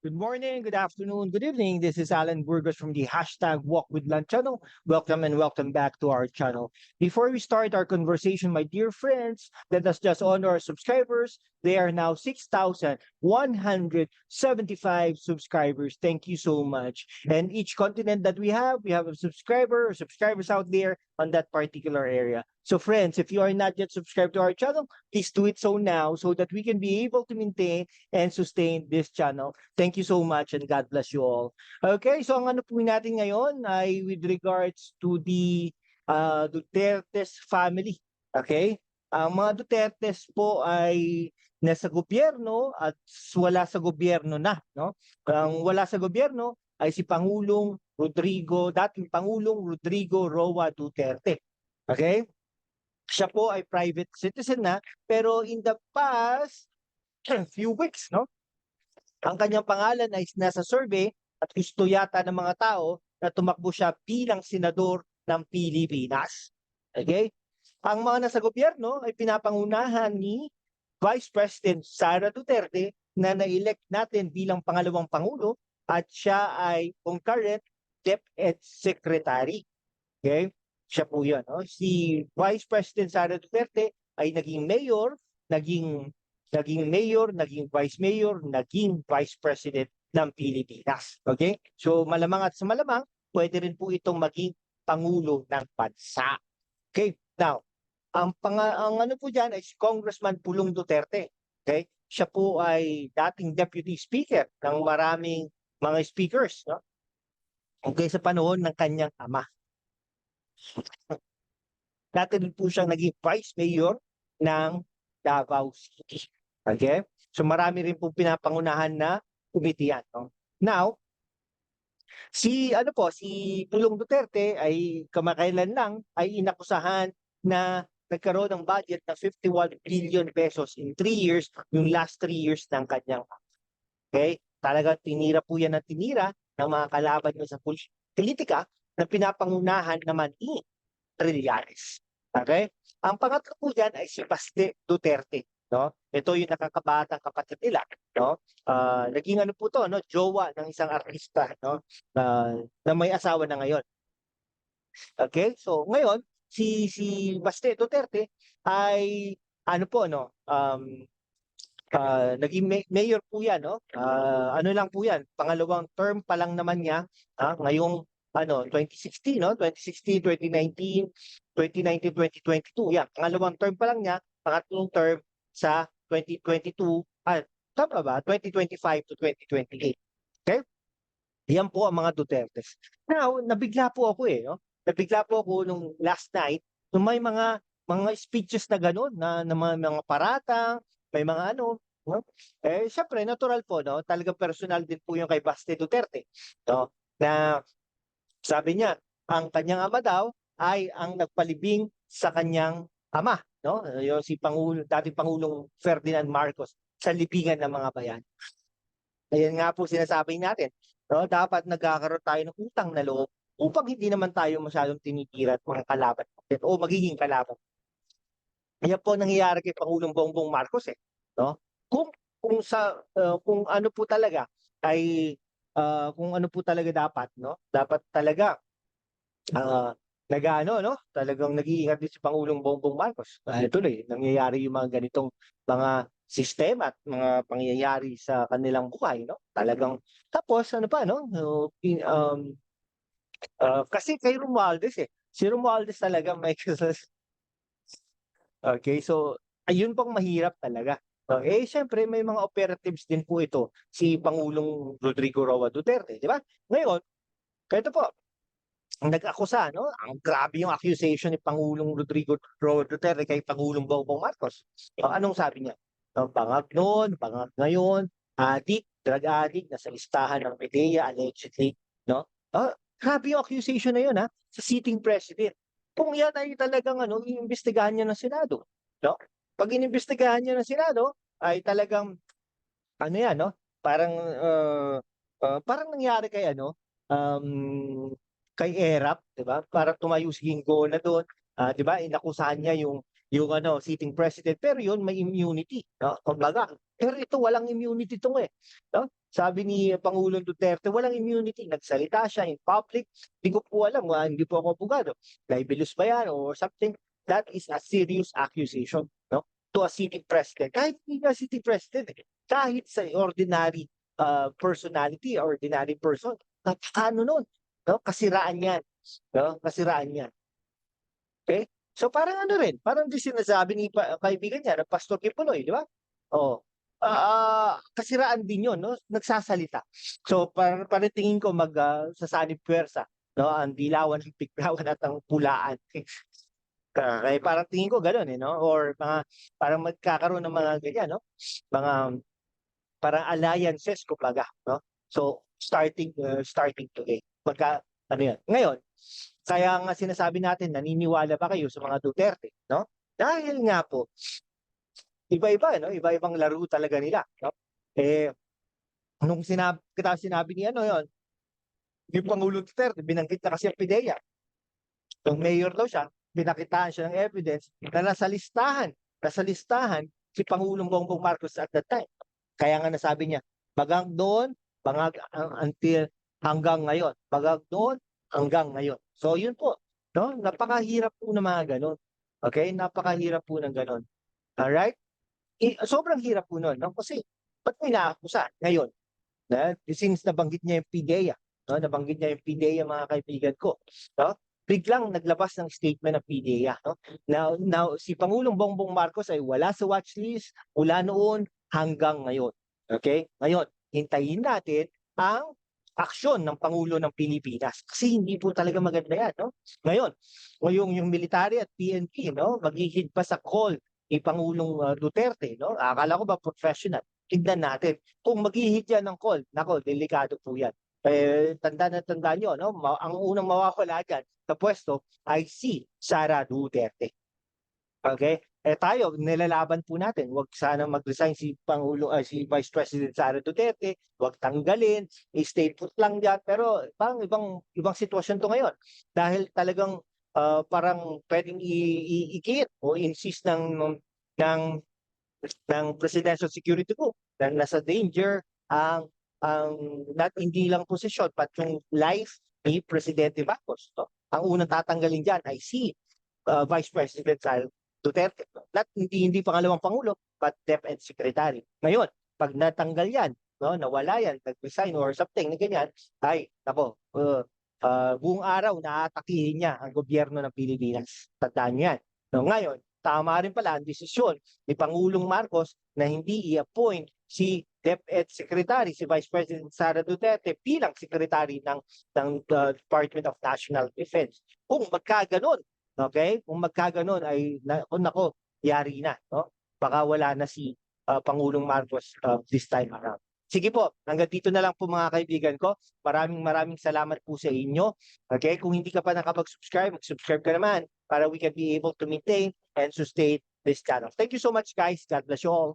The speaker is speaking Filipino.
Good morning, good afternoon, good evening. This is Alan Burgos from the hashtag Walk with Lunch channel. Welcome and welcome back to our channel. Before we start our conversation, my dear friends, let us just honor our subscribers. They are now 6,175 subscribers. Thank you so much. And each continent that we have a subscriber or subscribers out there on that particular area. So friends, if you are not yet subscribed to our channel, please do it so now so that we can be able to maintain and sustain this channel. Thank you so much and God bless you all. Okay, so ang ano po natin ngayon ay with regards to the Duterte's family. Okay? Ang mga Duterte's po ay nasa gobyerno at wala sa gobyerno na, no? Ang wala sa gobyerno ay si dating Pangulong Rodrigo Roa Duterte. Okay? Siya po ay private citizen na, pero in the past few weeks, no? Ang kanyang pangalan ay nasa survey at gusto yata ng mga tao na tumakbo siya bilang senador ng Pilipinas. Okay? Ang mga nasa gobyerno ay pinapangunahan ni Vice President Sara Duterte na na-elect natin bilang pangalawang pangulo at siya ay concurrent DepEd Secretary. Okay? Siya po yun. No? Si Vice President Sara Duterte ay naging vice president ng Pilipinas. Okay? So malamang at sa malamang, pwede rin po itong maging pangulo ng bansa. Okay? Now, ang ano po diyan ay si Congressman Pulong Duterte. Okay? Siya po ay dating deputy speaker ng maraming mga speakers, no? Okay, sa panahon ng kanyang ama. Dati rin po siyang naging vice mayor ng Davao City. Okay? So marami rin po pinapangunahan na committee yan. No? Now, si Pulong Duterte ay kamakailan lang ay inakusahan na nagkaroon ng budget na 51 billion pesos in 3 years, yung last 3 years ng kanyang. Okay? Talagang tinira po yan ng tinira ng mga kalaban niya sa politika na pinapangunahan naman ni Trillanes. Okay? Ang pangatlo po dyan ay si Baste Duterte. No? Ito yung nakakabatang kapatid nila. No? Naging ano po to, no? Jowa ng isang artista, no? Na may asawa na ngayon. Okay? So ngayon, si Baste Duterte ay ano po, no? Naging mayor po yan, no? Ano lang po yan, pangalawang term pa lang naman niya, ngayong 2016, no? 2016, 2019, 2022, yan. Pangalawang term pa lang niya, pangatlong term sa 2022, tama ba? 2025 to 2028. Okay? Yan po ang mga Dutertes. Now, nabigla po ako no? Nabigla po ako nung last night, nung may mga speeches na gano'n, na mga paratang, may mga no? Syempre, natural po, no? Talagang personal din po yung kay Baste Duterte, no? Na sabi niya, ang kanyang ama daw ay ang nagpalibing sa kanyang ama, no? Yung dating Pangulong Ferdinand Marcos sa libingan ng mga bayan. Ayan nga po sinasabi natin, no? Dapat nagkakaroon tayo ng utang na loob upang hindi naman tayo masyadong tinitira at mga kalaban o magiging kalaban. Ayan po nangyayari kay Pangulong Bongbong Marcos no? Kung ano po talaga ay kung ano po talaga dapat, no? Dapat talaga no? Talagang nag-iingat din si Pangulong Bongbong Marcos. Tuloy, nangyayari yung mga ganitong mga sistema at mga pangyayari sa kanilang buhay, no? Talagang tapos ano pa, no? Kasi kay Romualdez si Romualdez talaga may okay, so ayun pong mahirap talaga. Siyempre may mga operatives din po ito si Pangulong Rodrigo Roa Duterte, di ba? Ngayon, ito po, nag-akusa, no? Ang grabe yung accusation ni Pangulong Rodrigo Roa Duterte kay Pangulong Bongbong Marcos. Anong sabi niya? Pangag noon, pangag ngayon, drug addict, nasa listahan ng PDEA, allegedly, no? Grabe yung accusation na yun, sa sitting president. Kung yan ay talagang iimbestigahan niya ng Senado, no? Pag inimbestigahan niya ng Senado, ay talagang yan, no? Parang nangyari kay ERAP, 'di ba? Para tumayo si Gingo na doon, 'di ba? Inakusahan niya yung sitting president pero yun may immunity, no? Kumbaga, pero ito walang immunity no? Sabi ni Pangulong Duterte, walang immunity. Nagsalita siya in public. Hindi ko po alam, hindi po ako abogado. Libelous ba yan or something? That is a serious accusation, no? To a city president. Kahit hindi na city president, kahit sa ordinary personality, ordinary person, napakano nun, no? Kasiraan yan, no? Kasiraan yan. Okay? So parang ano rin, parang di sinasabi ni kaibigan niya, ng Pastor Kipuloy, di ba? Oh. Kasiraan din 'yon, no? Nagsasalita. So para tingin ko sasanib puwersa, no? Ang dilawan ng tigrawan at ang pulaan. Kaya parang tingin ko gano'n, eh, no? Or parang magkakaroon ng mga ganyan, no? Mga parang alliances kumbaga, no? So starting today. Ano 'yan. Ngayon, kaya nga sinasabi natin, naniniwala ba kayo sa mga Duterte, no? Dahil nga po, iba-iba, no? Iba-ibang laro talaga nila, no? Eh, nung sinabi ni ano 'yon, yung Pangulong Duterte, binanggit na kasi ang PIDEA. Nung mayor daw siya, pinakitaan siya ng evidence na nasa listahan si Pangulong Bongbong Marcos at that time. Kaya nga nasabi niya, bagang doon, until hanggang ngayon. Bagang doon, hanggang ngayon. So yun po, no? Napakahirap po ng mga ganon. Okay? Napakahirap po ng ganon. Alright? Sobrang hirap po nun, no? Kasi, ba't may naakusa ngayon? Since nabanggit niya yung PIDEA, no? Nabanggit niya yung PIDEA, mga kaibigan ko, no? Biglang naglabas ng statement ng PIDEA, no? Now, si Pangulong Bongbong Marcos ay wala sa watchlist mula noon hanggang ngayon. Okay? Ngayon, hintayin natin ang aksyon ng Pangulo ng Pilipinas. Kasi hindi po talaga maganda yan, no? Ngayon, yung military at PNP, no? Maghihid pa sa call ni Pangulong Duterte, no? Akala ko ba professional? Tignan natin. Kung maghihid yan ng call, nako, delikado po yan. Tanda nyo, no? Ang unang mawawala dyan sa pwesto ay si Sara Duterte. Okay? Tayo, nilalaban po natin. Huwag sana mag-resign si si Vice President Sara Duterte, huwag tanggalin, stay put lang diyan. Pero parang ibang sitwasyon to ngayon. Dahil talagang parang pwedeng iikit o insist ng Presidential Security Group na nasa danger not hindi lang posisyon but yung life ni Presidente Marcos. No? Ang unang tatanggalin diyan ay si Vice President Sara Duterte. Hindi pangalawang pangulo but DepEd Secretary. Ngayon, pag natanggal yan, no, nawala yan, nag-resign or something na ganyan, ay, nako, buong araw naatakihin niya ang gobyerno ng Pilipinas. Tandaan niyo yan. No, ngayon, tama rin pala ang desisyon ni Pangulong Marcos na hindi i-appoint si DepEd Secretary, si Vice President Sara Duterte bilang Secretary ng Department of National Defense. Kung magkaganon, okay? Kung magkaganon ay nako, yari na, no? Baka wala na si Pangulong Marcos this time around. Sige po, hanggang dito na lang po mga kaibigan ko. Maraming salamat po sa inyo. Okay? Kung hindi ka pa nakapag-subscribe, mag-subscribe ka naman para we can be able to maintain and sustain this channel. Thank you so much, guys. God bless you all.